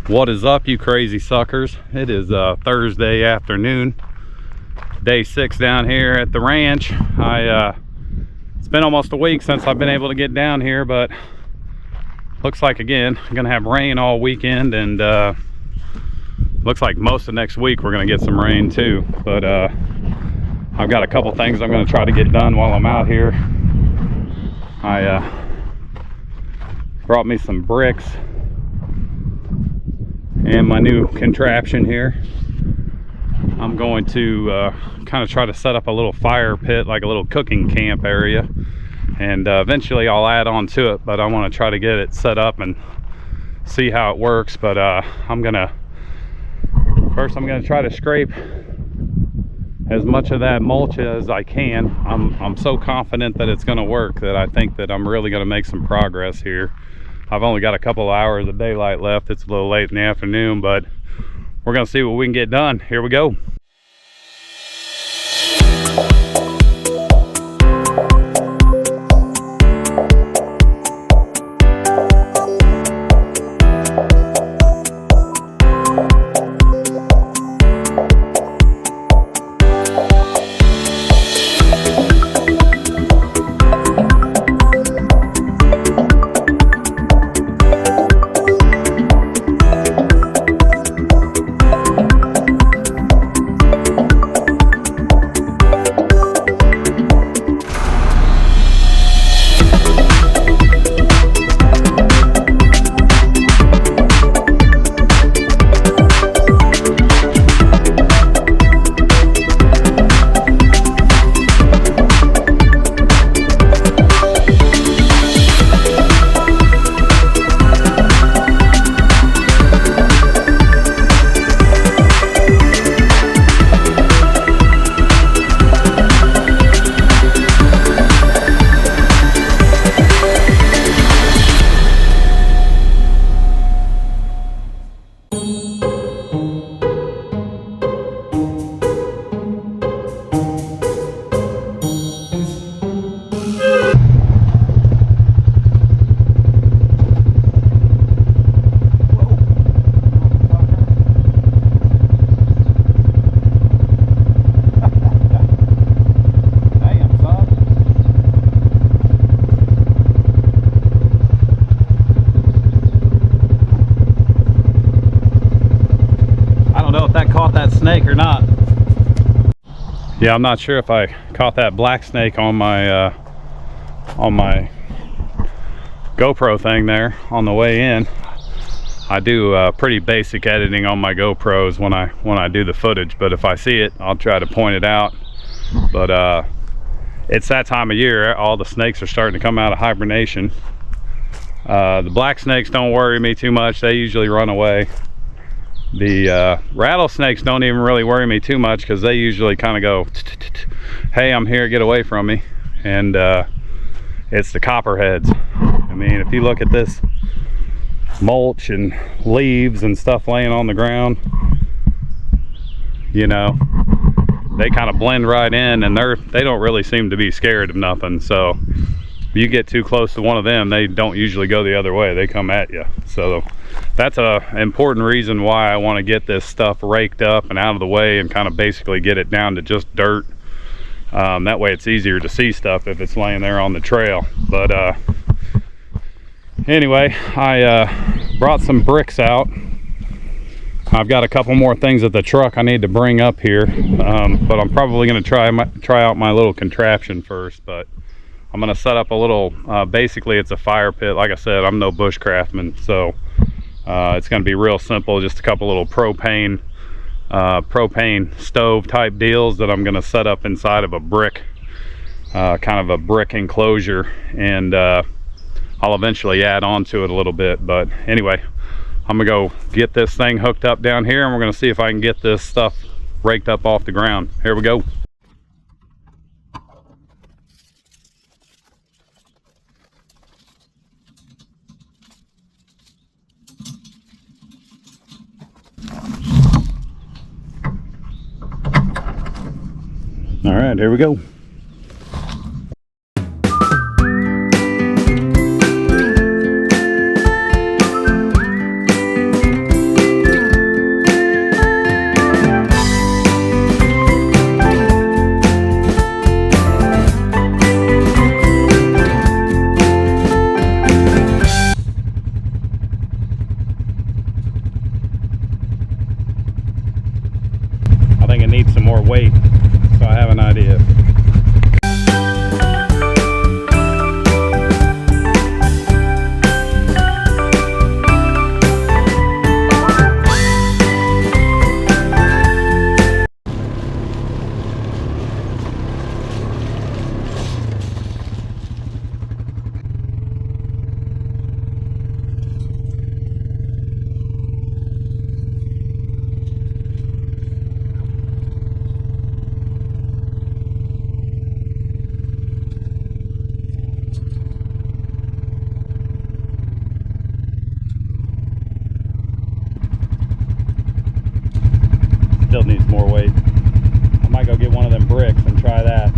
What is up, you crazy suckers? It is Thursday afternoon, day 6 down here at the ranch. It's been almost a week since I've been able to get down here, but looks like again I'm gonna have rain all weekend, and looks like most of next week we're gonna get some rain too. But I've got a couple things I'm gonna try to get done while I'm out here. I brought me some bricks and my new contraption here. I'm going to kind of try to set up a little fire pit, like a little cooking camp area, and eventually I'll add on to it, but I want to try to get it set up and see how it works. But I'm gonna try to scrape as much of that mulch as I can. I'm so confident that it's going to work that I think that I'm really going to make some progress here. I've only got a couple of hours of daylight left. It's a little late in the afternoon, but we're gonna see what we can get done. Here we go. Caught that snake or not. Yeah, I'm not sure if I caught that black snake on my GoPro thing there on the way in. I do pretty basic editing on my GoPros when I do the footage, but if I see it, I'll try to point it out. But it's that time of year. All the snakes are starting to come out of hibernation. The black snakes don't worry me too much. They usually run away. The rattlesnakes don't even really worry me too much, because they usually kind of go, hey, I'm here, get away from me. And it's the copperheads. I mean, if you look at this mulch and leaves and stuff laying on the ground, you know, they kind of blend right in, and they don't really seem to be scared of nothing. So if you get too close to one of them, they don't usually go the other way, they come at you. So that's a important reason why I want to get this stuff raked up and out of the way, and kind of basically get it down to just dirt. That way it's easier to see stuff if it's laying there on the trail. But anyway, I brought some bricks out. I've got a couple more things at the truck I need to bring up here, but I'm probably going to try out my little contraption first. But I'm going to set up a little, basically it's a fire pit. Like I said, I'm no bushcraftman, so it's going to be real simple. Just a couple little propane stove type deals that I'm going to set up inside of a brick, kind of a brick enclosure, and I'll eventually add on to it a little bit. But anyway, I'm gonna go get this thing hooked up down here, and we're gonna see if I can get this stuff raked up off the ground. Here we go. All right, here we go. try that.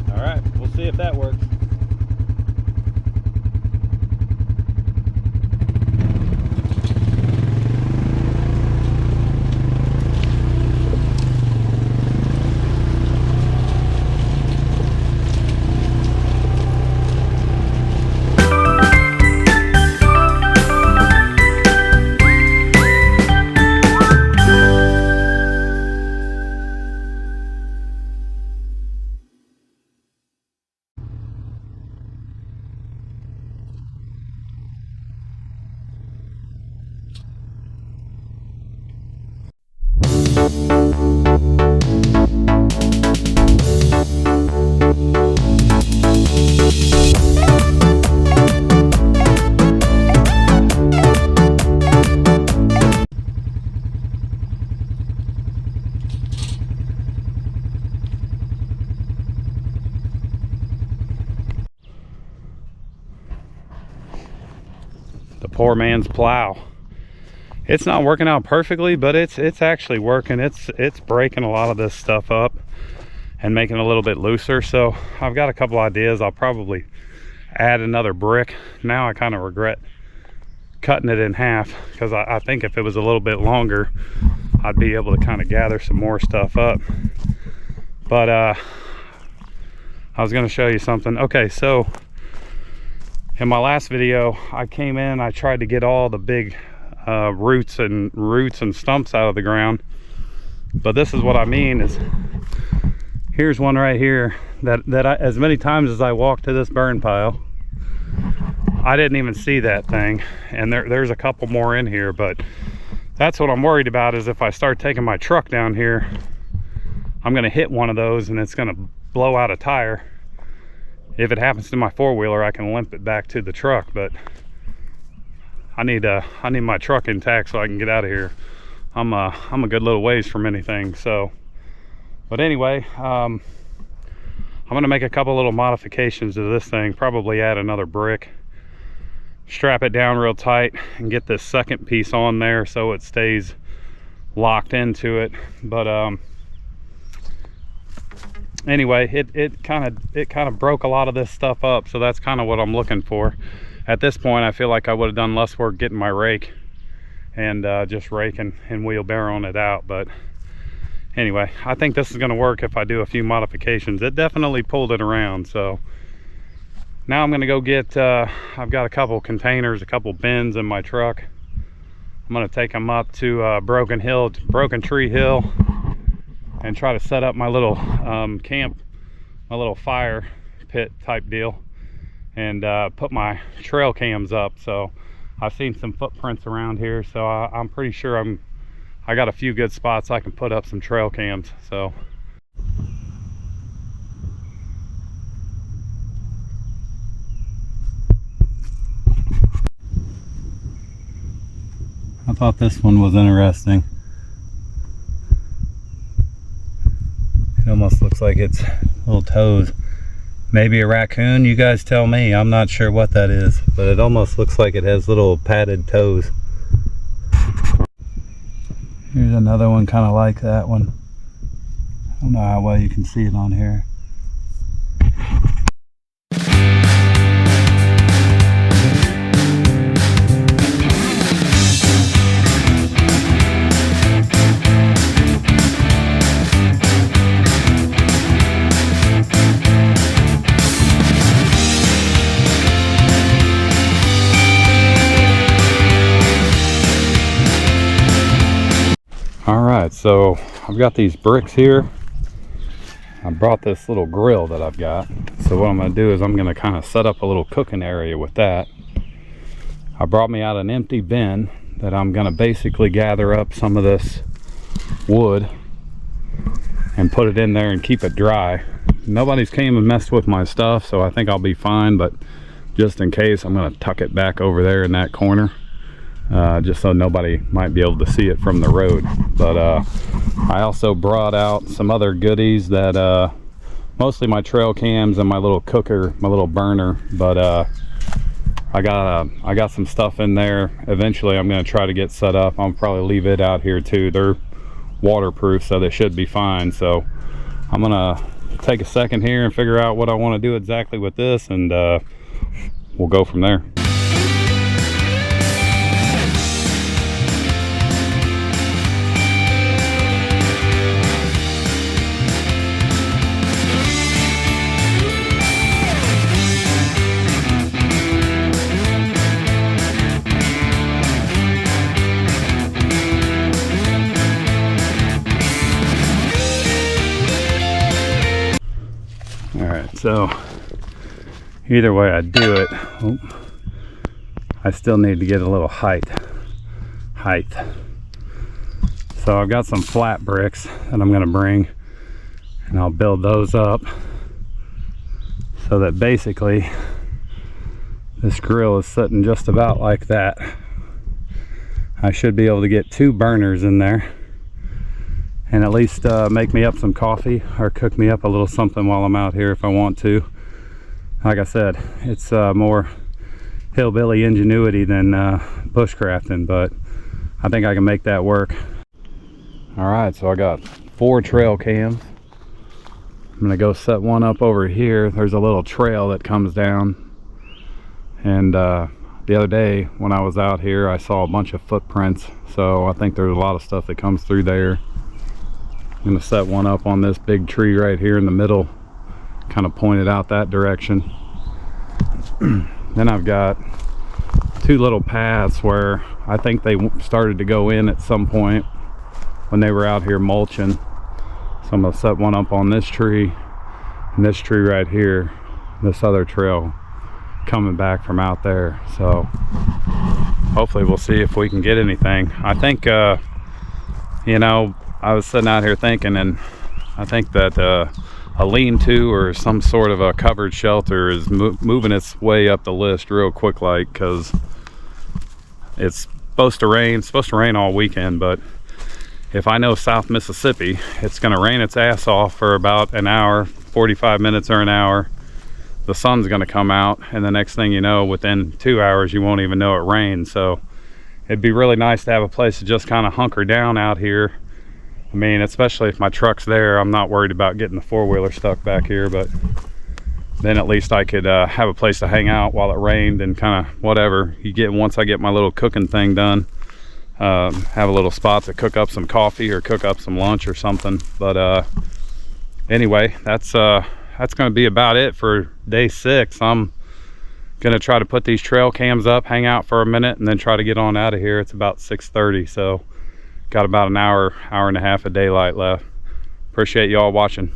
All right, we'll see if that works. The poor man's plow. It's not working out perfectly, but it's actually working. It's breaking a lot of this stuff up and making it a little bit looser. So I've got a couple ideas. I'll probably add another brick. Now I kind of regret cutting it in half, because I think if it was a little bit longer, I'd be able to kind of gather some more stuff up. But I was going to show you something. Okay, so in my last video, I came in, I tried to get all the big roots and stumps out of the ground. But this is what I mean is, here's one right here that I, as many times as I walked to this burn pile, I didn't even see that thing. And there's a couple more in here, but that's what I'm worried about, is if I start taking my truck down here, I'm gonna hit one of those and it's gonna blow out a tire. If it happens to my four-wheeler, I can limp it back to the truck, but I need my truck intact so I can get out of here. I'm a good little ways from anything. So, but anyway, I'm gonna make a couple little modifications to this thing. Probably add another brick, strap it down real tight, and get this second piece on there so it stays locked into it. But anyway, it kind of broke a lot of this stuff up, so that's kind of what I'm looking for. At this point, I feel like I would have done less work getting my rake and just raking and wheelbarrowing it out. But anyway, I think this is going to work if I do a few modifications. It definitely pulled it around. So now I'm going to go get I've got a couple containers, a couple bins in my truck. I'm going to take them up to Broken Tree Hill, and try to set up my little camp, my little fire pit type deal, and put my trail cams up. So I've seen some footprints around here, so I'm pretty sure I got a few good spots I can put up some trail cams. So I thought this one was interesting. It almost looks like it's little toes. Maybe a raccoon, you guys tell me. I'm not sure what that is, but it almost looks like it has little padded toes. Here's another one kind of like that one. I don't know how well you can see it on here. Alright, so I've got these bricks here. I brought this little grill that I've got. So what I'm going to do is I'm going to kind of set up a little cooking area with that. I brought me out an empty bin that I'm going to basically gather up some of this wood and put it in there and keep it dry. Nobody's came and messed with my stuff, so I think I'll be fine, but just in case, I'm going to tuck it back over there in that corner. just so nobody might be able to see it from the road. But I also brought out some other goodies that mostly my trail cams and my little cooker, my little burner, but I got some stuff in there. Eventually I'm going to try to get set up. I'll probably leave it out here too. They're waterproof, so they should be fine. So I'm gonna take a second here and figure out what I want to do exactly with this, and we'll go from there. So either way I do it, I still need to get a little height. So I've got some flat bricks that I'm going to bring, and I'll build those up so that basically this grill is sitting just about like that. I should be able to get 2 burners in there and at least make me up some coffee or cook me up a little something while I'm out here if I want to. Like I said, it's more hillbilly ingenuity than bushcrafting, but I think I can make that work. Alright, so I got 4 trail cams. I'm gonna go set one up over here. There's a little trail that comes down, and the other day when I was out here I saw a bunch of footprints, so I think there's a lot of stuff that comes through there. I'm going to set one up on this big tree right here in the middle, kind of pointed out that direction. Then I've got 2 little paths where I think they started to go in at some point when they were out here mulching. So I'm going to set one up on this tree and this tree right here, this other trail coming back from out there. So hopefully we'll see if we can get anything. I think you know, I was sitting out here thinking, and I think that a lean-to or some sort of a covered shelter is moving its way up the list real quick, like, because it's supposed to rain all weekend. But if I know South Mississippi, it's going to rain its ass off for about an hour, 45 minutes or an hour. The sun's going to come out, and the next thing you know, within 2 hours you won't even know it rained. So it'd be really nice to have a place to just kind of hunker down out here. I mean, especially if my truck's there, I'm not worried about getting the 4-wheeler stuck back here, but then at least I could have a place to hang out while it rained and kind of whatever you get. Once I get my little cooking thing done, have a little spot to cook up some coffee or cook up some lunch or something. But anyway, that's going to be about it for day 6. I'm going to try to put these trail cams up, hang out for a minute, and then try to get on out of here. It's about 6:30, so got about an hour and a half of daylight left. Appreciate y'all watching.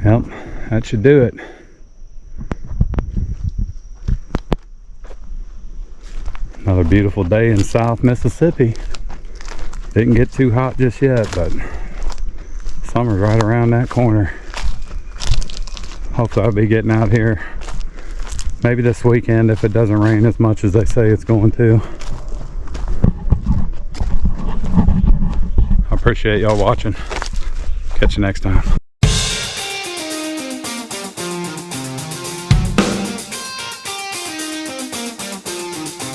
Yep, that should do it. Another beautiful day in South Mississippi. Didn't get too hot just yet, but summer's right around that corner. Hopefully I'll be getting out here maybe this weekend if it doesn't rain as much as they say it's going to. I appreciate y'all watching. Catch you next time.